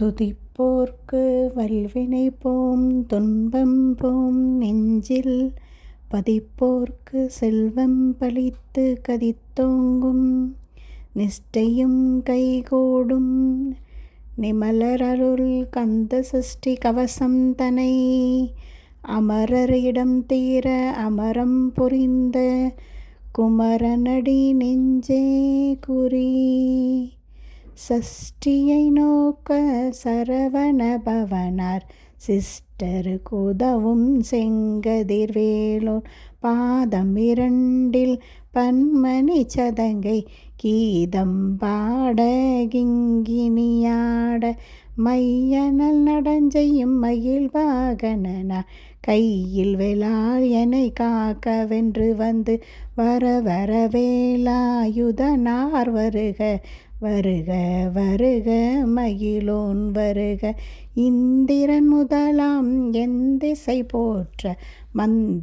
துதிப்போர்க்கு வல்வினை போம் துன்பம் போம் நெஞ்சில் பதிப்போர்க்கு செல்வம் பலித்து கதித்தோங்கும் நிஷ்டையும் கைகூடும் நிமலரருள் கந்த சஷ்டி கவசம் தனை அமரர் இடம் தீர அமரம் புரிந்த குமரனடி நெஞ்சே குறி. சஷ்டியை நோக்க சரவண பவனார் சிஸ்டருக்கு உதவும் செங்கதிர்வேலோன் பாதம் இரண்டில் பன்மணி சதங்கை கீதம் பாட கிங்கினியாட மையனல் நடஞ்செய்யும் மயில் வாகனனா கையில் வேலால் என்னை காக்க வென்று வந்து வர வர வேலாயுதனார் வருக வருக வருக மகிழோன் வருக. இந்திரன் முதலாம் எந்திசை போற்ற மந்தி